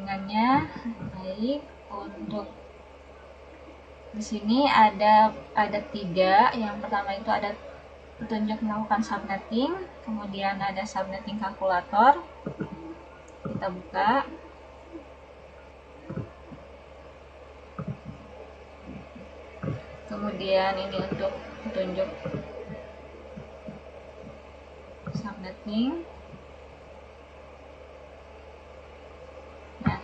jaringannya. Baik, untuk di sini ada 3. Yang pertama itu ada petunjuk melakukan subnetting, kemudian ada subnetting kalkulator. Kita buka. Kemudian ini untuk petunjuk subnetting. Nah,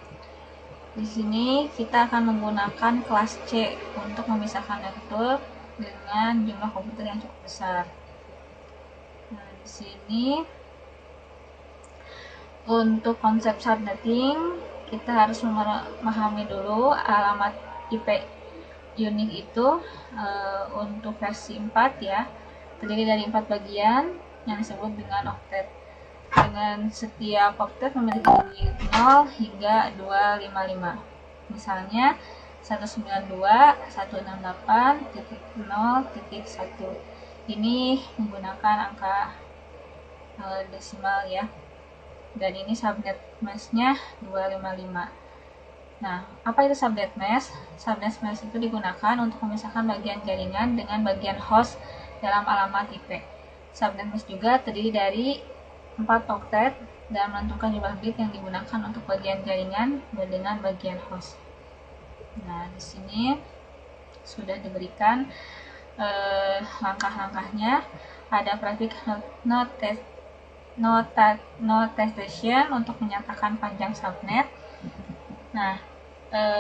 di sini kita akan menggunakan kelas C untuk memisahkan network dengan jumlah komputer yang cukup besar. Nah, di sini untuk konsep subnetting kita harus memahami dulu alamat IP unik itu. Untuk versi 4 ya, terdiri dari 4 bagian yang disebut dengan oktet. Dengan setiap oktet memiliki bunyi 0 hingga 255. Misalnya 192.168.0.1. Ini menggunakan angka desimal ya. Dan ini subnet mask-nya 255. Nah, apa itu subnet mask? Subnet mask itu digunakan untuk memisahkan bagian jaringan dengan bagian host dalam alamat IP. Subnet mask juga terdiri dari 4 oktet dan menentukan jumlah bit yang digunakan untuk bagian jaringan dengan bagian host. Nah, di sini sudah diberikan langkah-langkahnya. Ada prefix notation untuk menyatakan panjang subnet. Nah,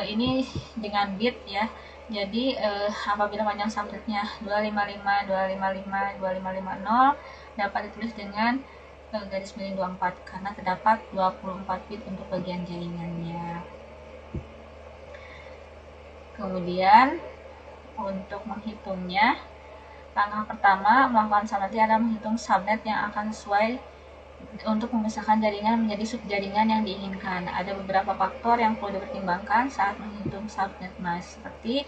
ini dengan bit ya. Jadi apabila panjang subnetnya 255, 255, 2550 dapat ditulis dengan garis miring 24 karena terdapat 24 bit untuk bagian jaringannya. Kemudian untuk menghitungnya, langkah pertama melakukan subnetting adalah menghitung subnet yang akan sesuai untuk memisahkan jaringan menjadi subjaringan yang diinginkan. Ada beberapa faktor yang perlu dipertimbangkan saat menghitung subnet mask, seperti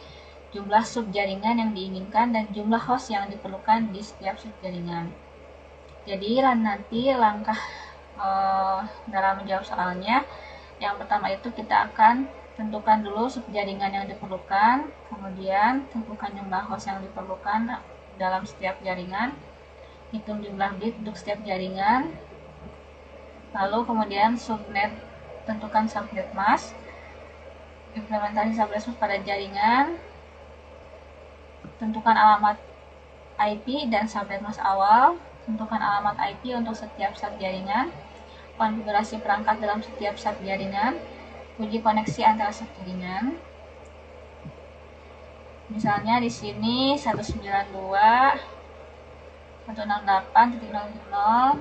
jumlah subjaringan yang diinginkan dan jumlah host yang diperlukan di setiap subjaringan. Jadi nanti langkah dalam menjawab soalnya, yang pertama itu kita akan tentukan dulu subjaringan yang diperlukan, kemudian tentukan jumlah host yang diperlukan dalam setiap jaringan, hitung jumlah bit untuk setiap jaringan, lalu kemudian subnet, tentukan subnet mask, implementasi subnet mask pada jaringan, tentukan alamat IP dan subnet mask awal, tentukan alamat IP untuk setiap subjaringan, konfigurasi perangkat dalam setiap subjaringan, uji koneksi antara subjaringan. Misalnya di sini 192.168.0.0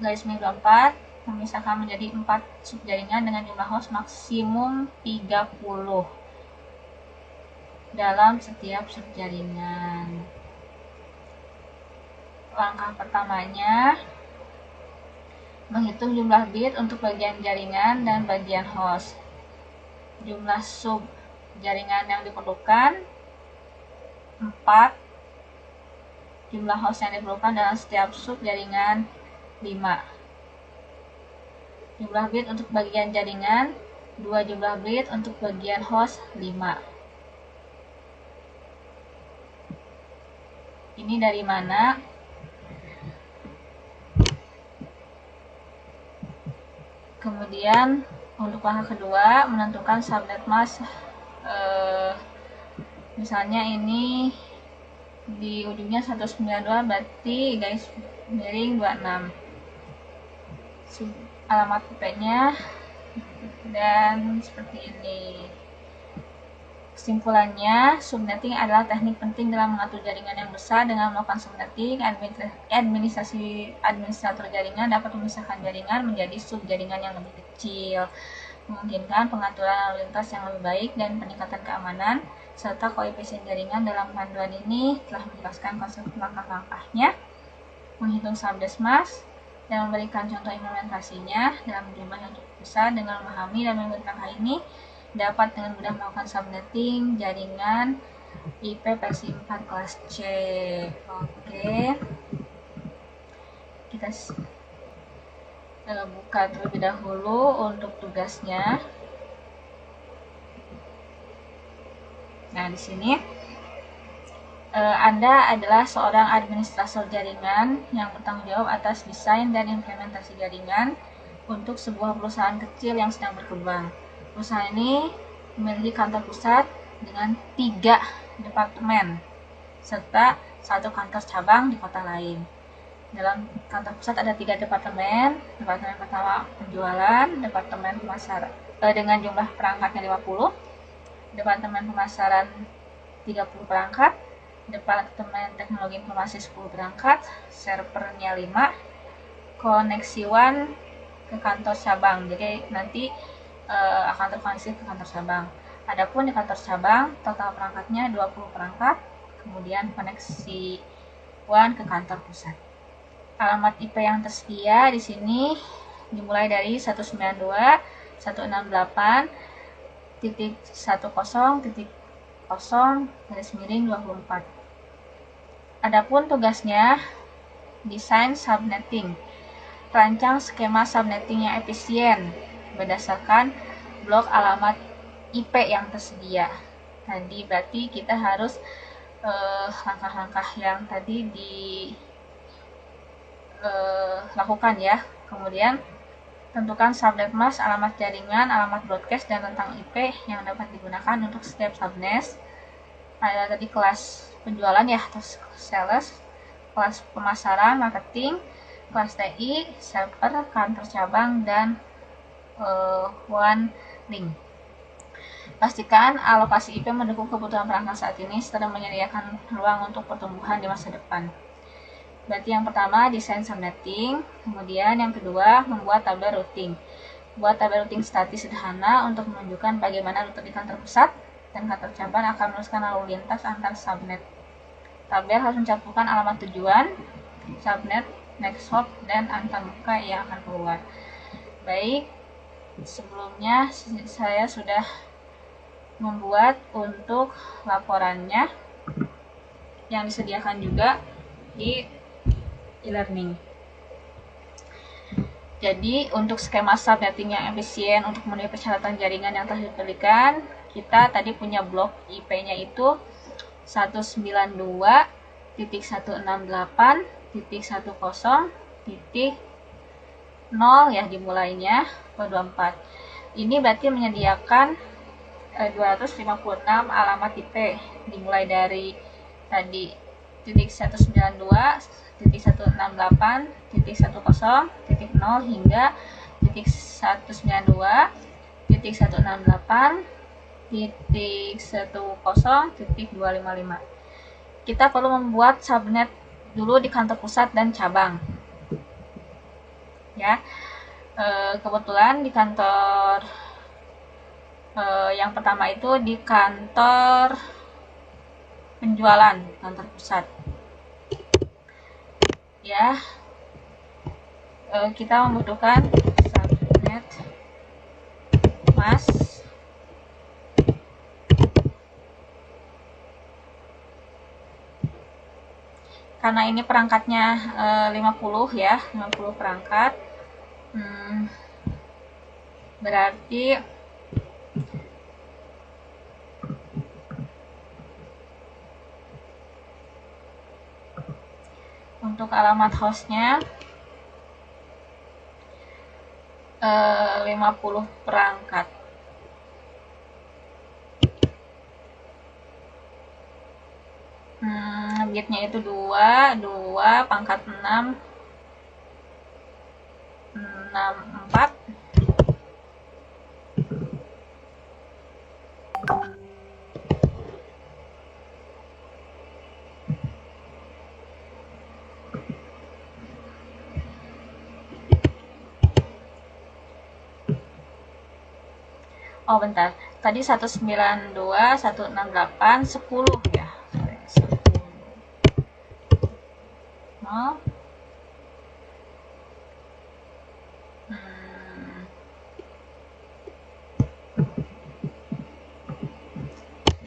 garis miring 24 memisahkan menjadi 4 subjaringan dengan jumlah host maksimum 30 dalam setiap subjaringan. Langkah pertamanya menghitung jumlah bit untuk bagian jaringan dan bagian host. Jumlah sub jaringan yang diperlukan 4, jumlah host yang diperlukan dalam setiap sub jaringan 5. Jumlah bit untuk bagian jaringan 2 jumlah bit untuk bagian host 5. Ini dari mana? Kemudian untuk langkah kedua menentukan subnet mask. Misalnya ini di ujungnya 192 berarti garis miring 26 alamat IP-nya, dan seperti ini. Kesimpulannya, subnetting adalah teknik penting dalam mengatur jaringan yang besar. Dengan melakukan subnetting, administrator jaringan dapat memisahkan jaringan menjadi subjaringan yang lebih kecil, memungkinkan pengaturan lalu lintas yang lebih baik dan peningkatan keamanan, serta koefisien jaringan. Dalam panduan ini telah menjelaskan konsep langkah-langkahnya, menghitung subnet mask, dan memberikan contoh implementasinya dalam jumlah yang cukup besar. Dengan memahami dan mengikuti langkah ini, dapat dengan mudah melakukan subnetting jaringan IP versi 4 kelas C. Oke. buka terlebih dahulu untuk tugasnya. Nah, di sini Anda adalah seorang administrator jaringan yang bertanggung jawab atas desain dan implementasi jaringan untuk sebuah perusahaan kecil yang sedang berkembang. Perusahaan ini memiliki kantor pusat dengan 3 departemen serta 1 kantor cabang di kota lain. Dalam kantor pusat ada 3 departemen. Departemen pertama penjualan, departemen pemasaran dengan jumlah perangkatnya 50, departemen pemasaran 30 perangkat, departemen teknologi informasi 10 perangkat, servernya 5, koneksi WAN ke kantor cabang. Jadi nanti akan terkoneksi ke kantor cabang. Adapun di kantor cabang total perangkatnya 20 perangkat, kemudian koneksi WAN ke kantor pusat. Alamat IP yang tersedia di sini dimulai dari 192.168.10.0/24. Adapun tugasnya desain subnetting. Rancang skema subnetting yang efisien berdasarkan blok alamat IP yang tersedia. Tadi berarti kita harus langkah-langkah yang tadi dilakukan ya. Kemudian tentukan subnet mask, alamat jaringan, alamat broadcast, dan rentang IP yang dapat digunakan untuk setiap subnet. Ada tadi kelas penjualan ya, atau sales, kelas pemasaran, marketing, kelas TI, server, kantor cabang, dan WAN link. Pastikan alokasi IP mendukung kebutuhan perangkat saat ini serta menyediakan ruang untuk pertumbuhan di masa depan. Berarti yang pertama desain subnetting, kemudian yang kedua membuat tabel routing. Buat tabel routing statis sederhana untuk menunjukkan bagaimana rute di kantor pusat dan kantor cabang akan meneruskan lalu lintas antar subnet. Tabel harus mencantumkan alamat tujuan, subnet, next hop, dan antar muka yang akan keluar. Baik, sebelumnya saya sudah membuat untuk laporannya yang disediakan juga di e-learning. Jadi untuk skema subnetting yang efisien untuk memenuhi persyaratan jaringan yang telah diberikan, kita tadi punya blok IP-nya itu 192.168.10.0 ya dimulainya 24. Ini berarti menyediakan 256 alamat IP dimulai dari tadi 192.168.10.0 hingga 192.168.10.255. Kita perlu membuat subnet dulu di kantor pusat dan cabang ya. Kebetulan di kantor yang pertama itu di kantor penjualan, kantor pusat ya. Kita membutuhkan subnet mask karena ini perangkatnya 50 ya, 50 perangkat. Berarti untuk alamat hostnya 50 perangkat. Bitnya itu 2 pangkat 6 4. Oh bentar, tadi 192.168.10 ya. 10.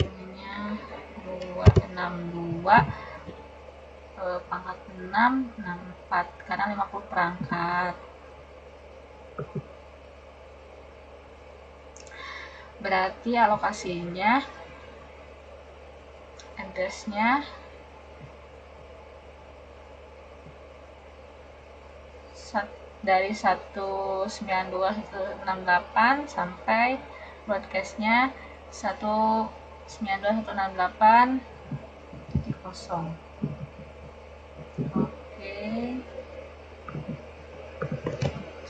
Ininya 262 pangkat 6 64 karena 50 perangkat. berarti alokasinya addressnya dari 192.168 sampai broadcastnya 192.168.0. Oke,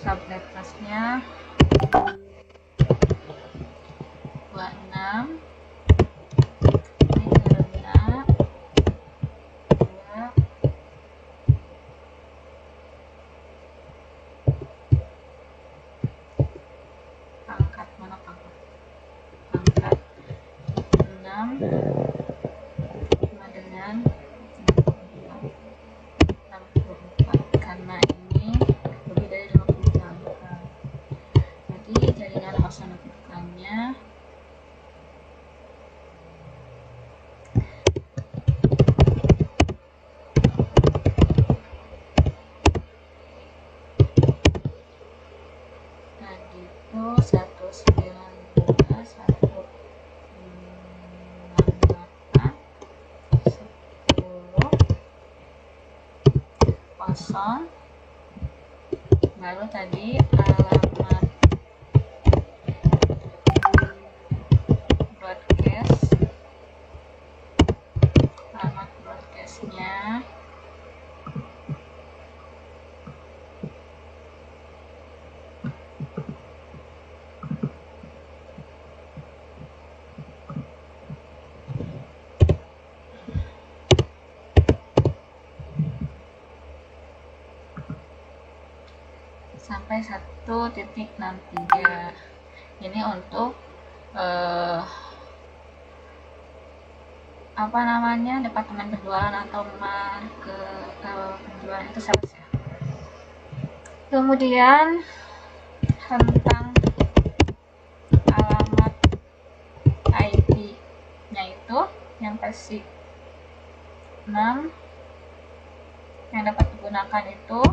subnet masknya 26 ini karena 2 pangkat mana pangkat 6 sama dengan 64 karena ini lebih dari 50 pangkat. Jadi jaringan masa notifikannya tadi itu 192.168.10 baru tadi alamat broadcastnya sampai 1.63. Ini untuk departemen penjualan atau penjualan itu sales ya. Kemudian tentang alamat IP-nya itu yang versi 6 yang dapat digunakan itu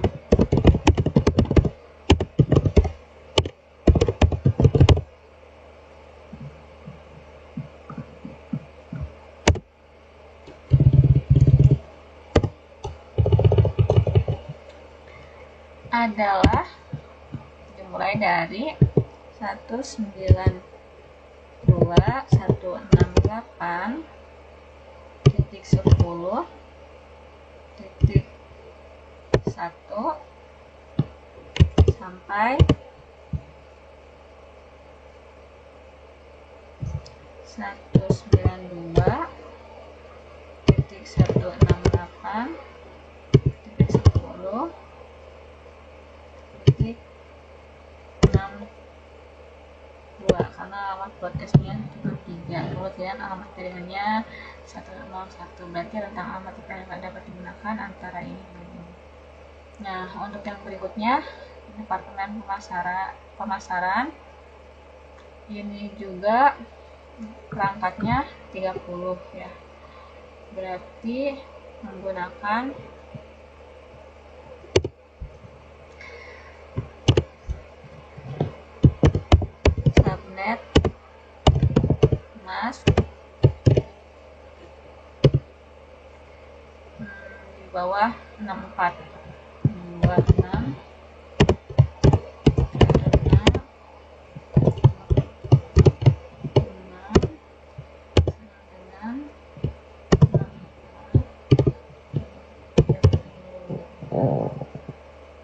adalah dimulai dari 192.168.10.1 sampai 192.168.10.62 karena alamat broadcastnya cuma 3, kemudian alamat jaringannya 101, berarti rentang alamat IP yang dapat digunakan antara ini dan ini. Nah, untuk yang berikutnya departemen pemasaran ini juga perangkatnya 30 ya, berarti menggunakan subnet mask di bawah 64 26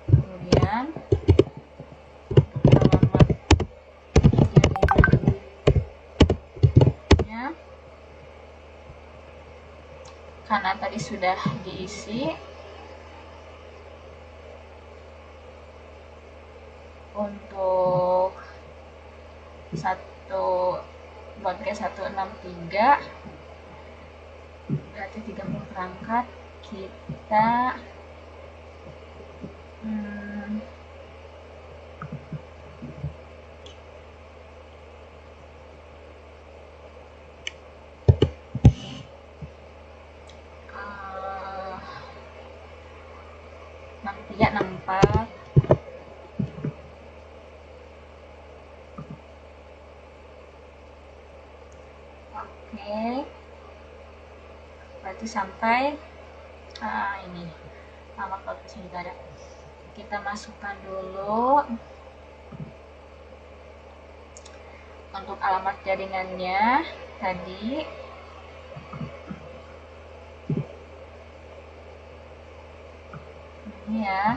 kemudian alamat jaringannya karena tadi sudah diisi untuk broadcast 163 berarti 30 perangkat kita tiga 64 64 Oke, berarti sampai ini alamat broadcast juga ada. Kita masukkan dulu untuk alamat jaringannya tadi. Ini ya.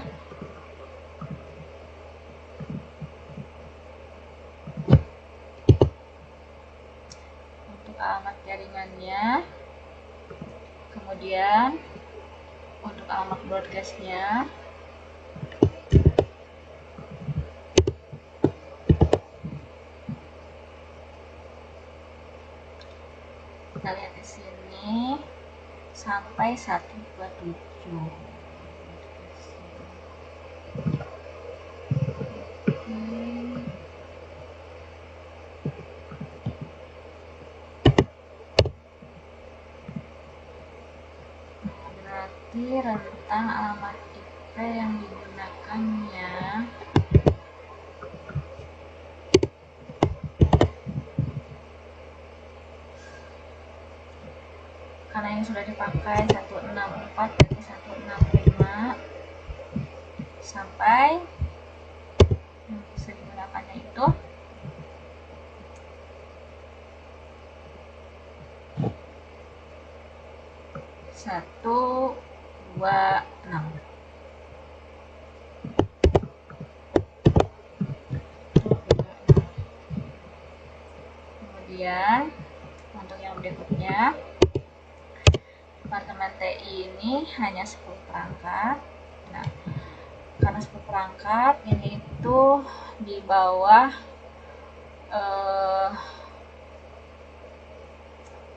Untuk alamat jaringannya. Kemudian untuk alamat broadcastnya. Kita lihat di sini sampai 127. Berarti rentang alamat IP yang digunakannya karena yang sudah dipakai 164 berarti 165 sampai yang bisa digunakannya itu 126. Kemudian untuk yang berikutnya, departemen TI ini hanya 10 perangkat. Nah, karena 10 perangkat ini itu di bawah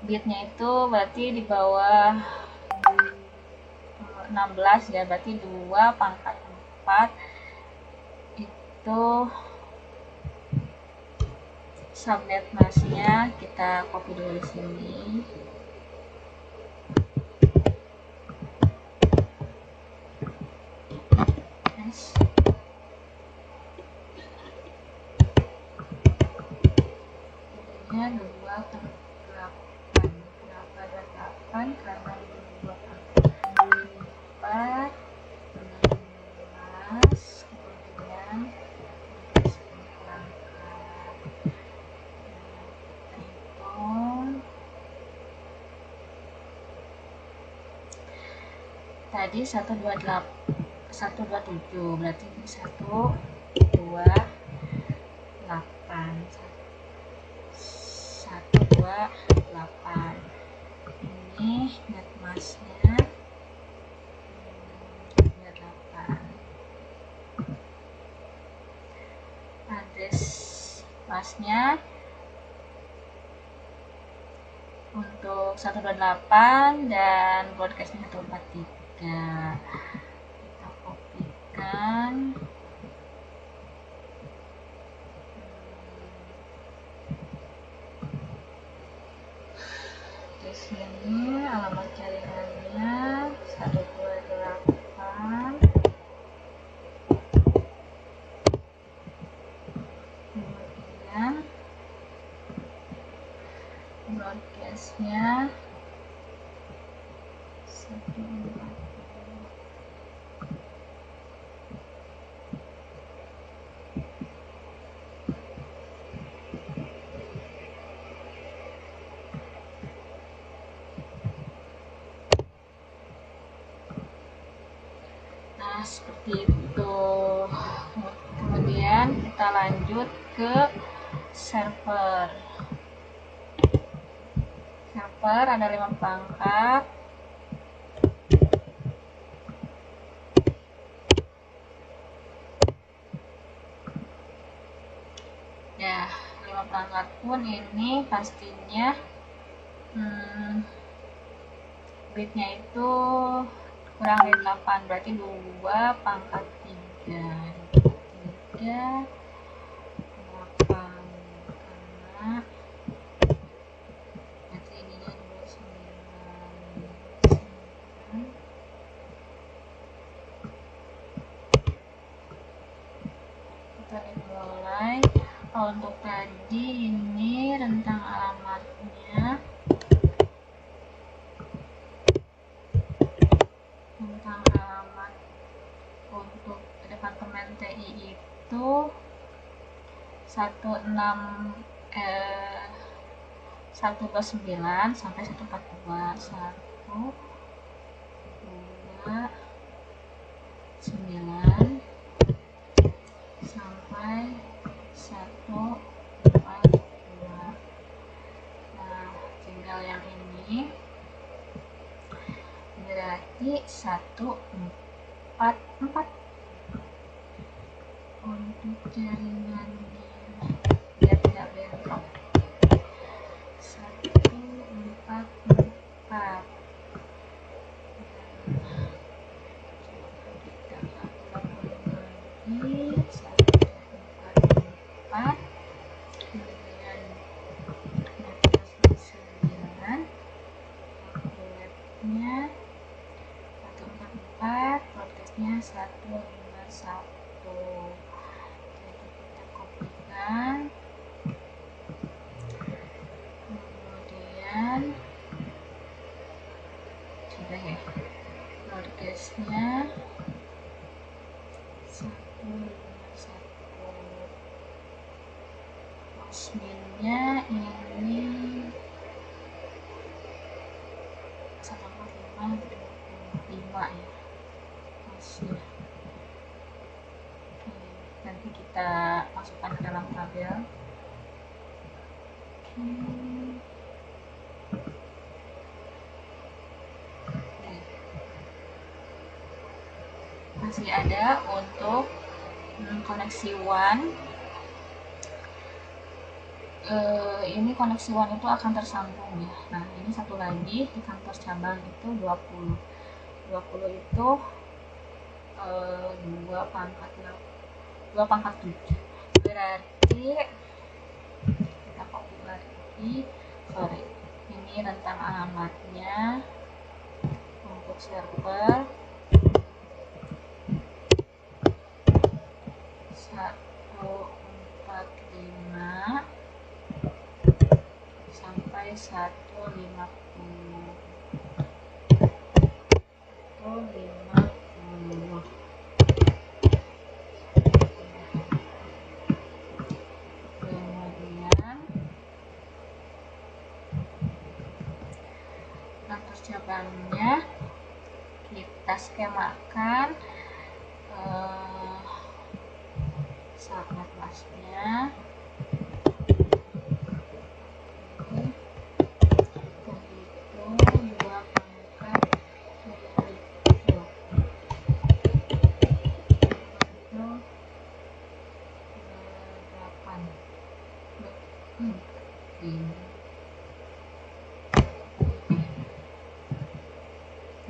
bitnya itu berarti di bawah 16 ya, berarti 2 pangkat 4 itu subnet masnya kita copy dulu di sini. Ini 2/8. Kenapa ada 8? Karena 2 4 16 kemudian 10 perangkat. Kita hitung tadi 127 berarti 128 ini net masnya 8. Address masnya untuk 128 dan broadcastnya 143. Kita kopikan. Di sini alamat jaringannya 128. Kemudian broadcastnya 140. Nah, seperti itu. Kemudian kita lanjut ke server. Server ada 5 perangkat. Ya, 5 perangkat pun ini pastinya bitnya itu kurang dari 8, berarti 2 pangkat 3 8 karena berarti ininya 29. Kita dimulai. Untuk tadi ini rentang alamatnya selanjutnya tentang alamat untuk Departemen TI itu 129 sampai 142, 129 sampai 142. Nah, tinggal yang ini berarti 144 untuk jaringan biar tidak bentrok. 144. Kita kalkulasi 144 kemudian 9 kalkulatnya 144 protesnya 151. Jadi kita kopikan, kemudian sudah ya, loadcase-nya 151, posminnya ini 145 ya posnya. Nanti kita masukkan ke dalam tabel. Masih ada untuk koneksi WAN. Ini koneksi WAN itu akan tersambung ya. Nah, ini satu lagi di kantor cabang itu 20 itu 2 pangkat 7. Berarti kita copy lagi. Ini rentang alamatnya untuk server 145 sampai 150. Kemudian kantor cabangnya kita skemakan subnet masnya.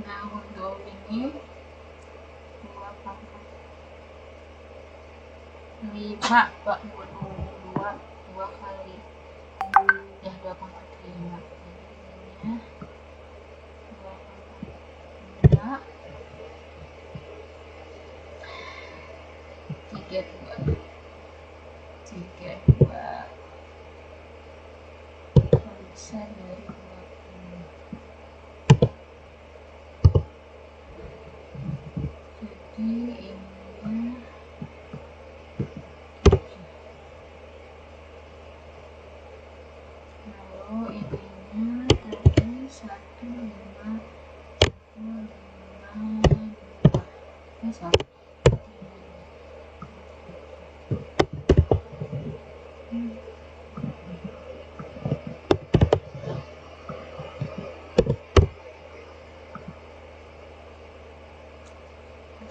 Nah, untuk ini 2 pangkat 5, 2 kali ya 2 pangkat 5. Jadi ini 2 pangkat 5 32 bisa dari 20. Jadi ini lalu ininya tadi 152 ini 1.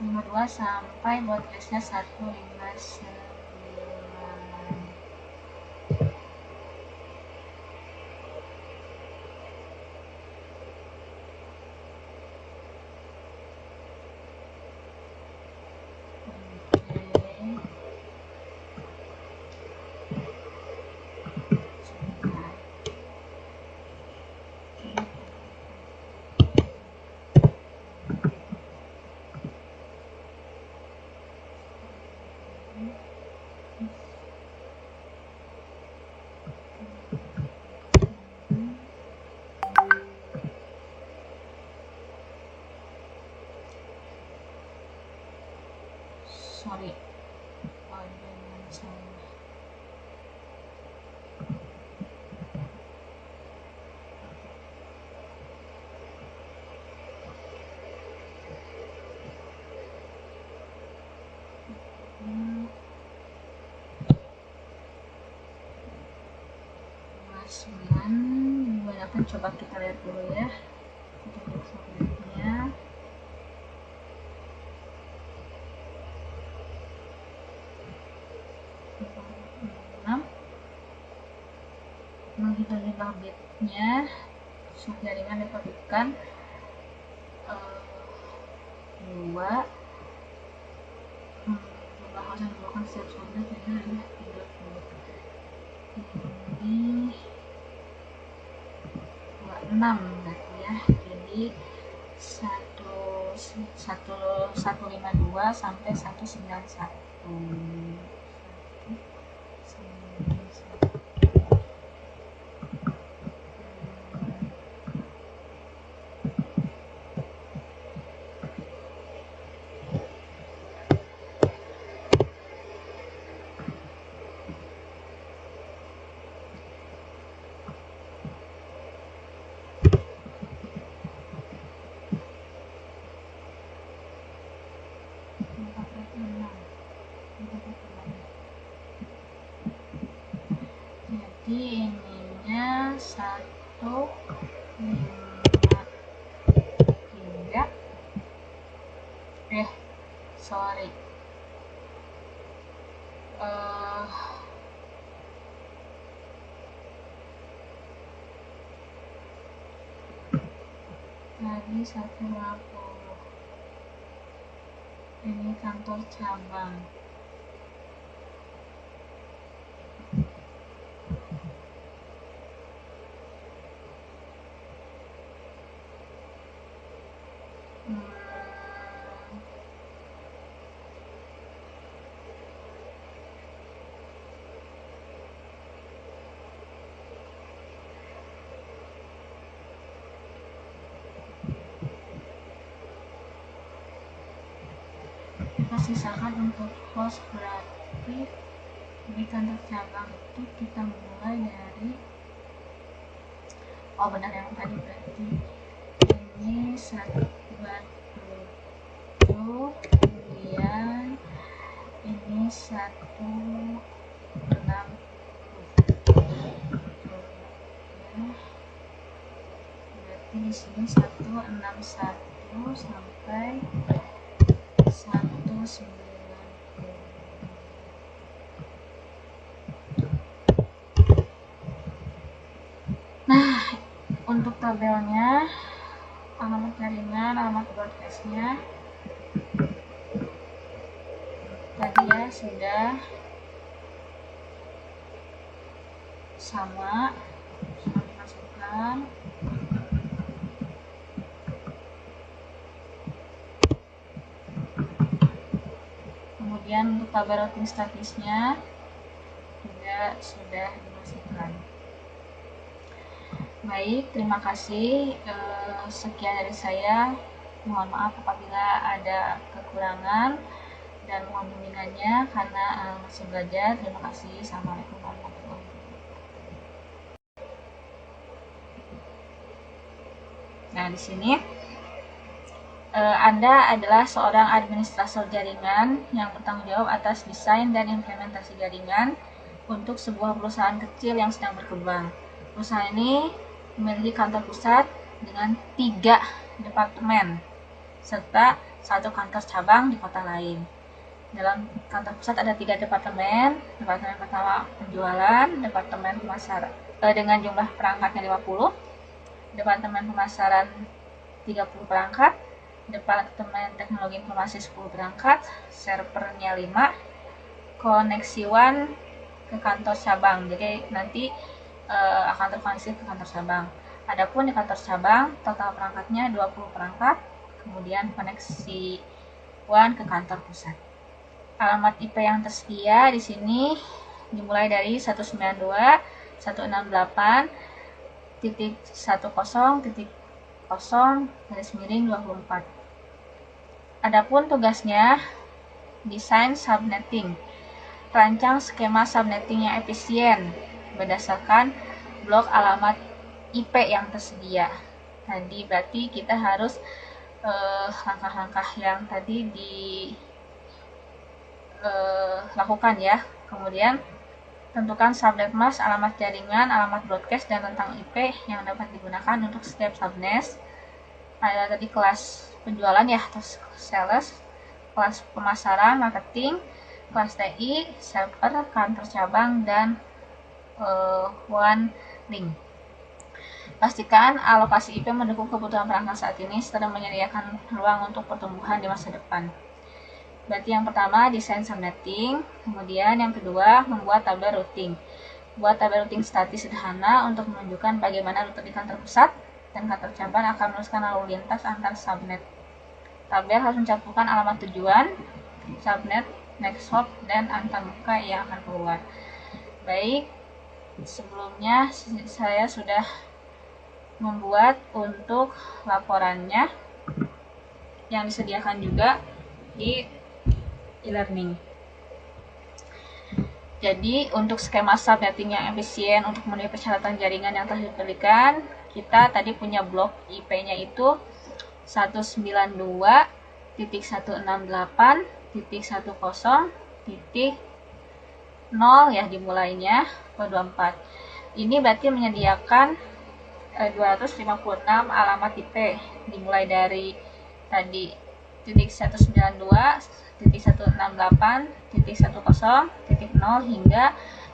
Nomor 2 sampai bautcase-nya 159. 9 dimanapun, coba kita lihat dulu ya. Kita lihat subnetnya. Menghitung jumlah bitnya, subjaringan diperlukan 2. Jumlah host yang diperlukan setiap subnet ini adalah 30. Ini 26 berarti ya. Jadi 152 sampai 191. Jadi ininya 153. Sorry. Tadi 150. Ini kantor cabang. Kita sisakan untuk host, berarti di kantor cabang itu kita mulai dari benar yang tadi, berarti ini 127, kemudian ini 160. Berarti di sini 161 sampai 190. Nah, untuk tabelnya, alamat jaringan, alamat broadcastnya tadi ya sudah sama dimasukkan. Kemudian untuk tabel routing statusnya juga sudah dimasukkan. Baik, terima kasih. Sekian dari saya. Mohon maaf apabila ada kekurangan dan mohon bimbingannya karena masih belajar. Terima kasih. Assalamualaikum warahmatullahi wabarakatuh. Nah, di sini Anda adalah seorang administrator jaringan yang bertanggung jawab atas desain dan implementasi jaringan untuk sebuah perusahaan kecil yang sedang berkembang. Perusahaan ini memiliki kantor pusat dengan 3 departemen serta 1 kantor cabang di kota lain. Dalam kantor pusat ada 3 departemen. Departemen pertama penjualan, departemen pemasaran dengan jumlah perangkatnya 50, departemen pemasaran 30 perangkat, departemen teknologi informasi 10 perangkat, servernya 5, koneksi WAN ke kantor cabang. Jadi nanti akan terkoneksi ke kantor cabang. Adapun di kantor cabang total perangkatnya 20 perangkat, kemudian koneksi WAN ke kantor pusat. Alamat IP yang tersedia di sini dimulai dari 192.168.10.0/24. Adapun tugasnya desain subnetting. Rancang skema subnetting yang efisien berdasarkan blok alamat IP yang tersedia. Tadi berarti kita harus langkah-langkah yang tadi dilakukan ya. Kemudian Tentukan subnet mask, alamat jaringan, alamat broadcast, dan rentang IP yang dapat digunakan untuk setiap subnet. Ada tadi kelas penjualan ya, terus sales, kelas pemasaran, marketing, kelas TI, server, kantor cabang, dan one link. Pastikan alokasi IP mendukung kebutuhan perangkat saat ini serta menyediakan ruang untuk pertumbuhan di masa depan. Berarti yang pertama desain subnetting, kemudian yang kedua membuat tabel routing. Buat tabel routing statis sederhana untuk menunjukkan bagaimana rute di kantor pusat dan kantor cabang akan meluruskan lalu lintas antar subnet. Tabel harus mencantumkan alamat tujuan, subnet, next hop, dan antar muka yang akan keluar. Baik, sebelumnya saya sudah membuat untuk laporannya yang disediakan juga di e-learning. Jadi untuk skema subnetting yang efisien untuk memenuhi persyaratan jaringan yang telah diberikan, kita tadi punya blok IP-nya itu 192.168.10.0 ya dimulainya ke 24. Ini berarti menyediakan 256 alamat IP dimulai dari tadi 192.168.10.0 hingga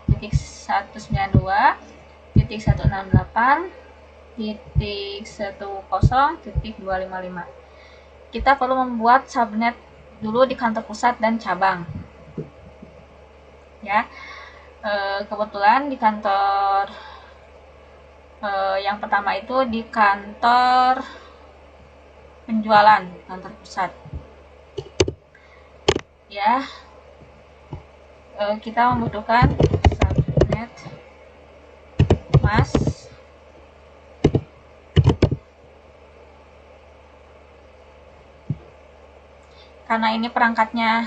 192.168.10.255. Kita perlu membuat subnet dulu di kantor pusat dan cabang. Ya, kebetulan di kantor yang pertama itu di kantor penjualan, kantor pusat. Ya, kita membutuhkan subnet mask karena ini perangkatnya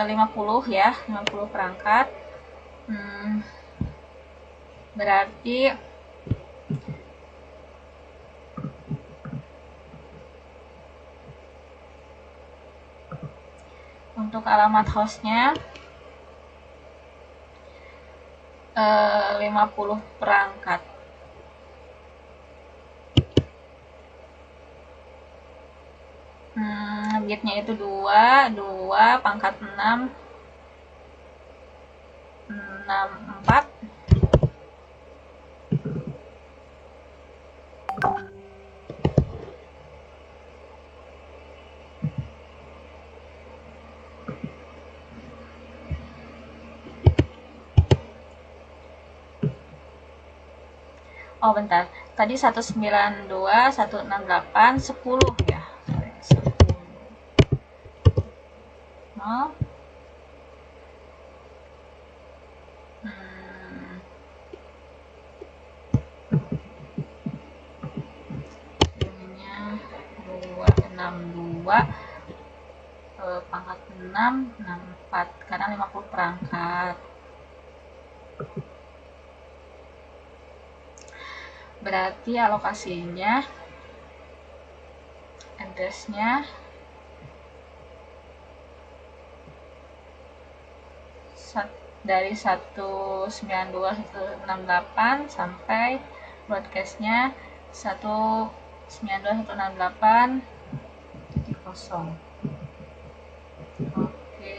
50 ya, 50 perangkat. Berarti untuk alamat hostnya 50 perangkat. Bitnya itu 2 pangkat 6 4. Oh bentar, tadi 192.168.10 ya. 10. Oh. Ininya 262 pangkat 6 64 karena 50 perangkat. Berarti alokasinya addressnya dari 192.168 sampai broadcastnya 192.168.0. Oke,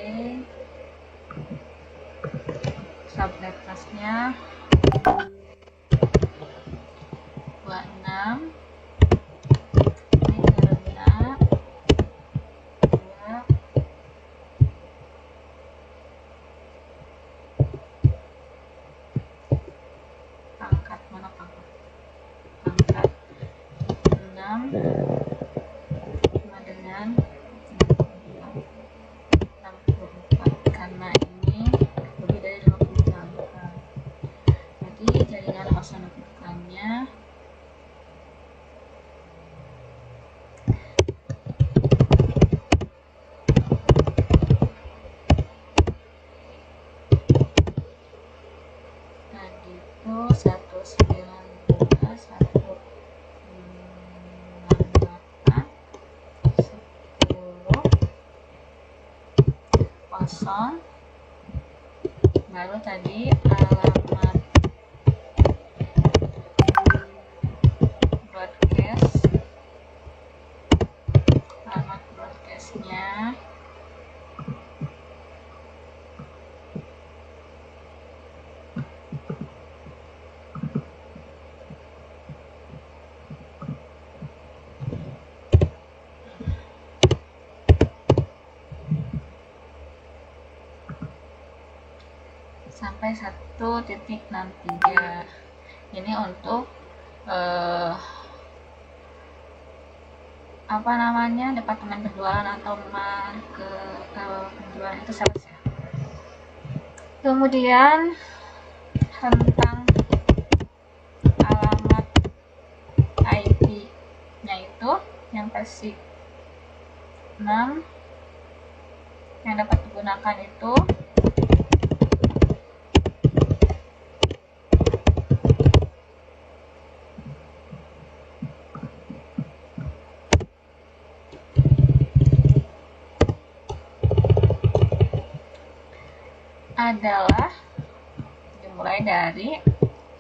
subnet masknya 26. Pangkat mana pangkat? Pangkat 6 sama dengan 64 karena ini lebih dari 50 perangkat. Jadi jaringan melaksanakannya tadi itu 192.168.10.0 baru tadi alamat broadcastnya sampai 1.63. Ini untuk departemen penjualan atau ke penjualan itu sales ya. Kemudian tentang alamat IP-nya itu yang versi 6 yang dapat digunakan itu adalah dimulai dari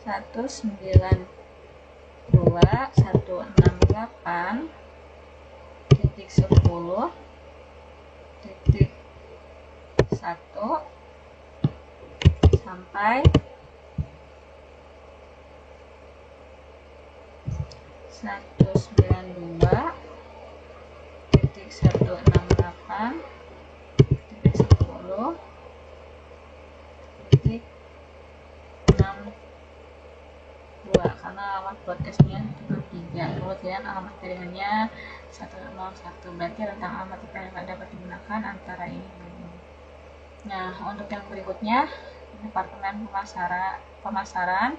192.168.10.1 sampai 192.168.10.62 karena alamat broadcastnya 3, kemudian alamat jaringannya 101, berarti rentang alamat IP yang dapat digunakan antara ini. Nah, untuk yang berikutnya departemen pemasaran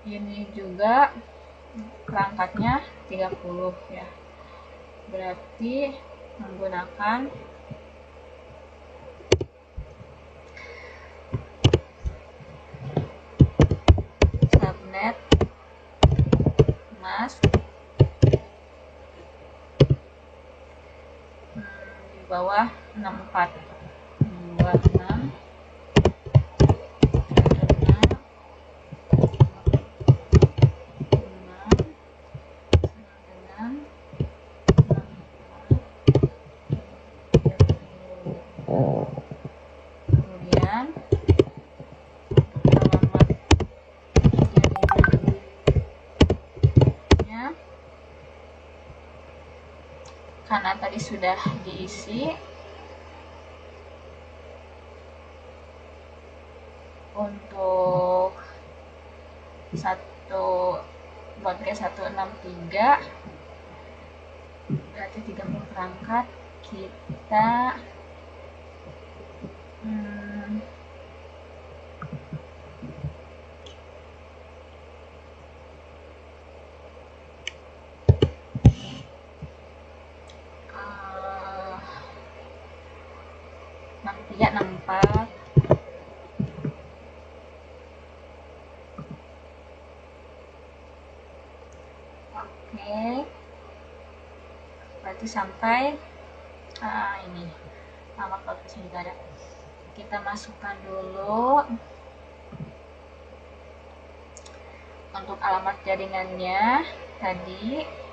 ini juga perangkatnya 30 ya, berarti menggunakan subnet mask di bawah 6426 kemudian alamat jaringannya karena tadi sudah diisi untuk broadcast 163 berarti 30 perangkat kita ya 64. Oke, berarti sampai ini alamat broadcast juga ada. Kita masukkan dulu untuk alamat jaringannya tadi.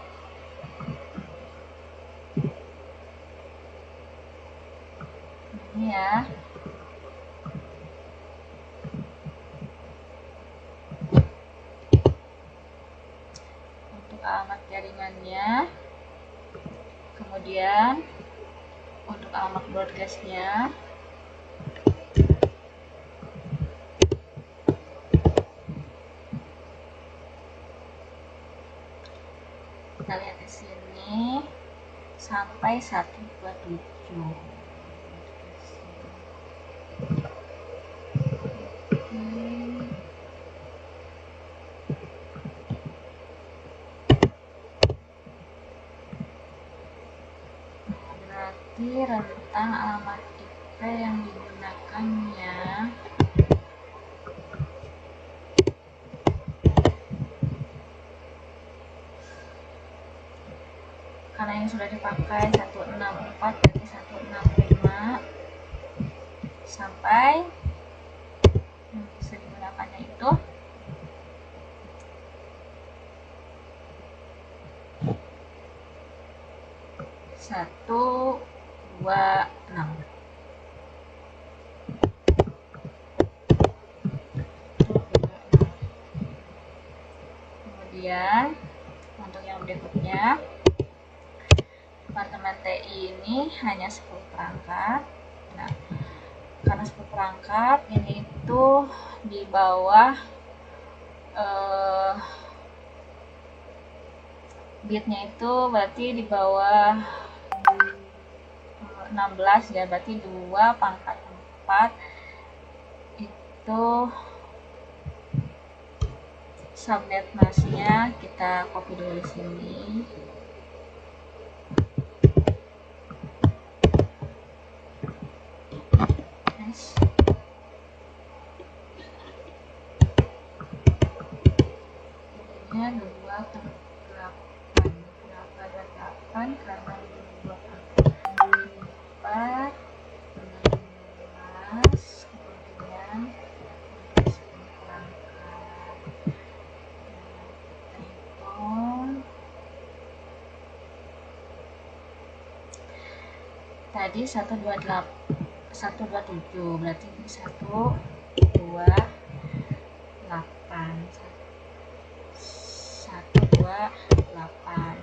Ini ya. Untuk alamat jaringannya. Kemudian untuk alamat broadcastnya. Kita lihat di sini sampai 127. Berarti rentang alamat IP yang digunakannya karena yang sudah dipakai 164 berarti 165 sampai 126. Kemudian untuk yang berikutnya, departemen TI ini hanya 10 perangkat. Nah, karena 10 perangkat ini itu di bawah bitnya itu berarti di bawah 16 ya, berarti 2 pangkat 4 itu subnet masnya kita copy dulu di sini. Jadinya 2 per 8. Kenapa ada 8? Karena 2 per 4 16, kemudian 10 perangkat. Kita hitung. Tadi 127, berarti ini 128. 128.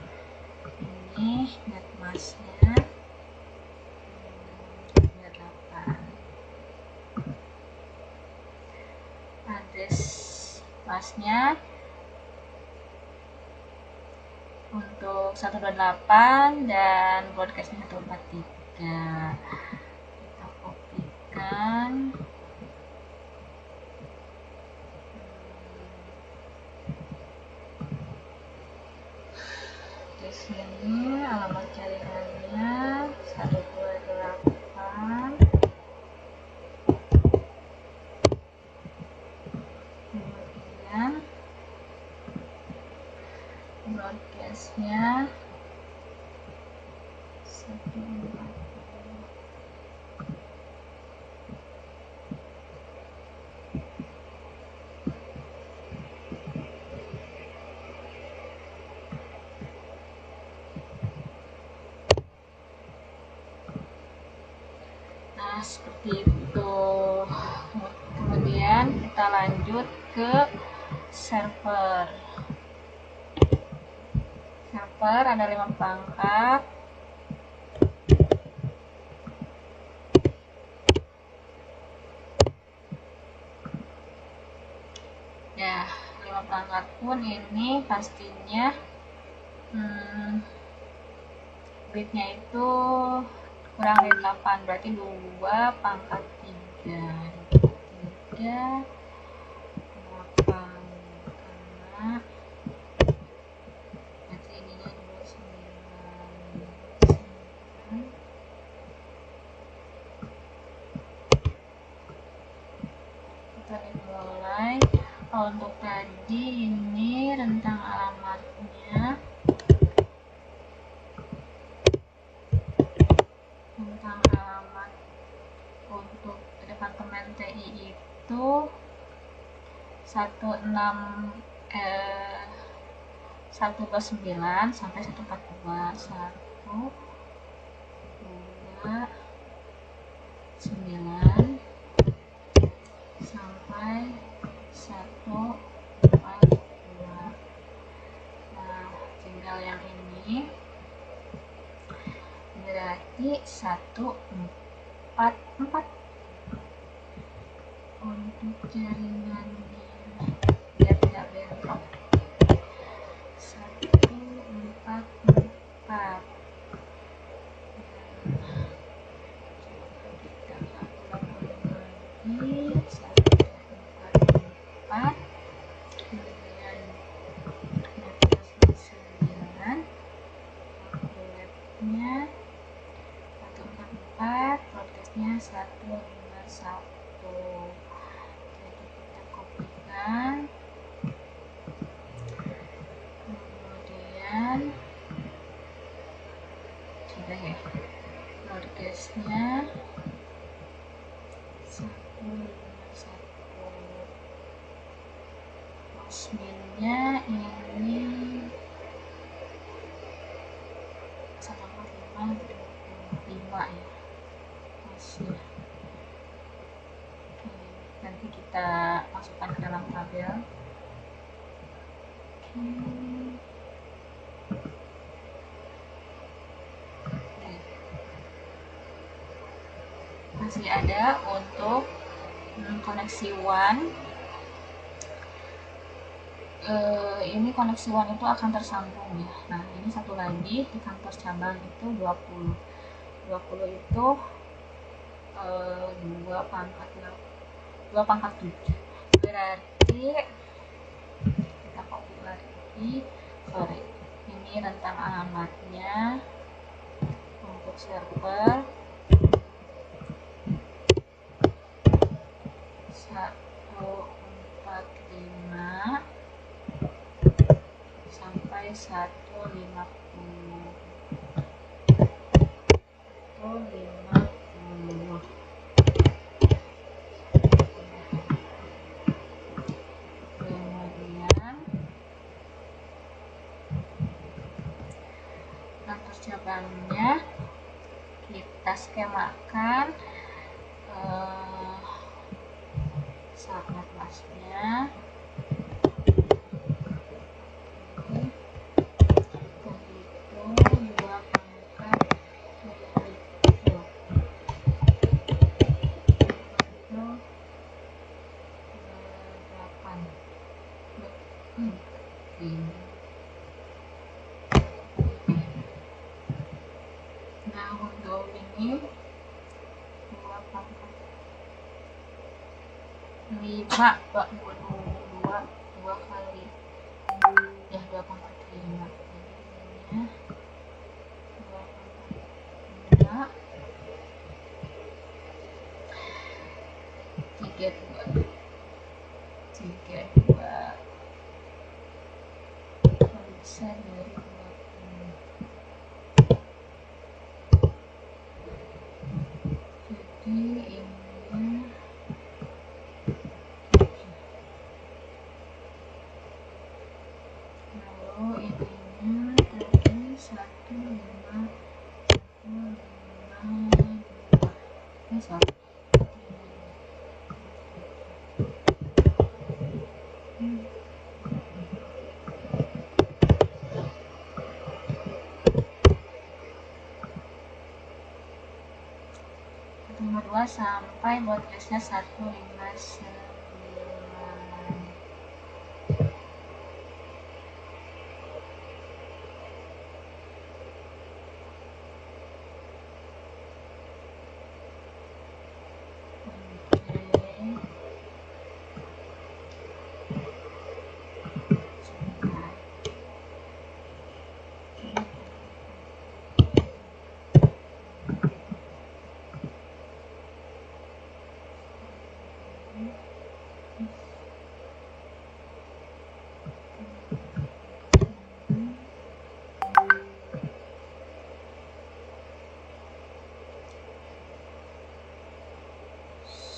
Ini net masnya 8. Address masnya untuk 128 dan broadcastnya 143. Kita kopikan. Di sini alamat jaringannya 128. Kemudian broadcastnya 140. Nah, seperti itu. Kemudian kita lanjut ke server. Server ada 5 perangkat. Ya, 5 perangkat pun ini pastinya bitnya itu kurang dari 8, berarti 2 pangkat 3. 3 8, karena berarti ininya 29. Kita dimulai. Untuk tadi ini rentang alamatnya, tentang alamat untuk departemen TI itu 129 sampai 142. 1 2 9 sampai 142. Nah, tinggal yang ini berarti 144 untuk jaringannya, biar tidak bentrok. 144. Kita kalkulasi 144. Kemudian 9 webnya 144, protesnya 151. Jadi kita kopikan, kemudian sudah ya, broadcastnya 151. Hostminnya ini 145. pasang kabel. Masih ada untuk koneksi WAN. Ini koneksi WAN itu akan tersambung ya. Nah, ini satu lagi di kantor cabang itu 20 itu 2 pangkat 7. Berarti kita copy lagi. Ini rentang alamatnya untuk server 145 sampai 150. Kemudian kantor cabangnya kita skemakan subnet masnya. Nah, untuk ini 2 pangkat 5, 2 kali ya 2 pangkat 5. Jadi ini 2 pangkat 5 32 bisa dari 20. Jadi ini lalu ininya tadi 152 ini sorry. Nomor 2 sampai bautresnya 159.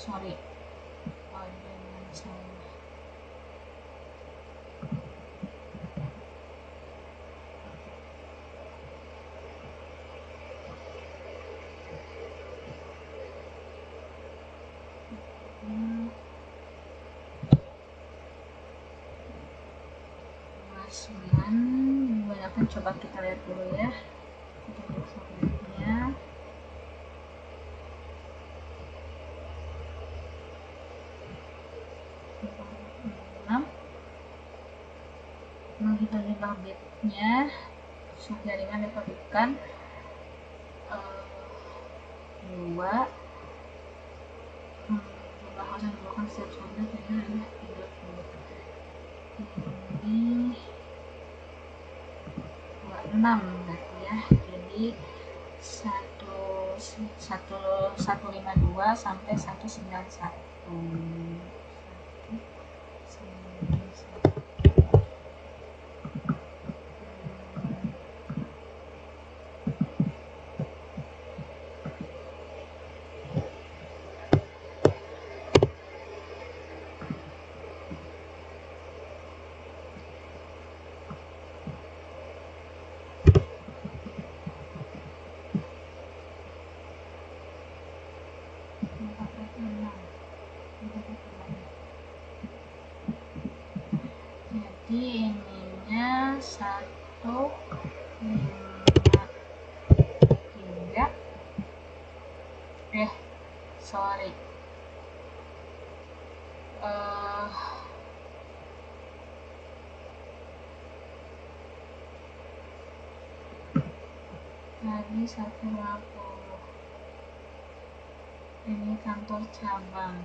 Sorry, ada yang salah. Gimana, coba kita lihat dulu ya. Kita lihat formatnya. Menghitung jumlah bitnya, jaringan diperlukan 2. Jumlah host yang diperlukan setiap subnet ini adalah 30. Ini 26 berarti ya. Jadi 152 sampai 191. berarti ininya 153. Sorry, tadi 150. Ini kantor cabang.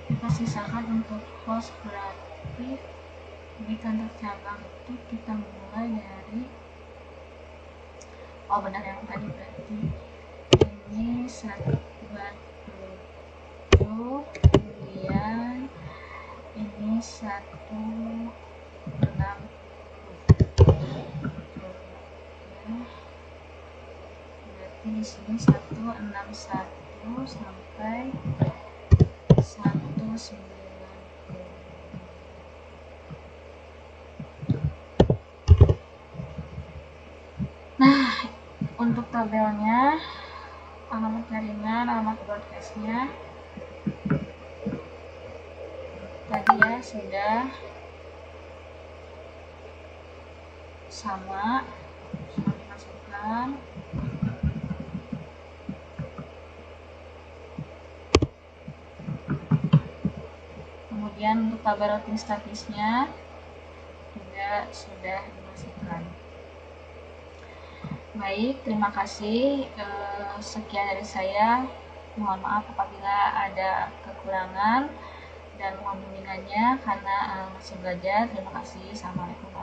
Kita sisakan untuk host, berarti di kantor cabang itu kita mulai dari benar yang tadi, berarti ini 147, kemudian ini 160 ya. Berarti di sini 161 sampai 190. Nah, untuk tabelnya, alamat jaringan, alamat broadcastnya tadi ya sudah sama dimasukkan. Kemudian untuk tabel routing statusnya juga sudah dimasukkan. Baik, terima kasih. Sekian dari saya. Mohon maaf apabila ada kekurangan dan mohon bimbingannya karena masih belajar. Terima kasih. Assalamualaikum.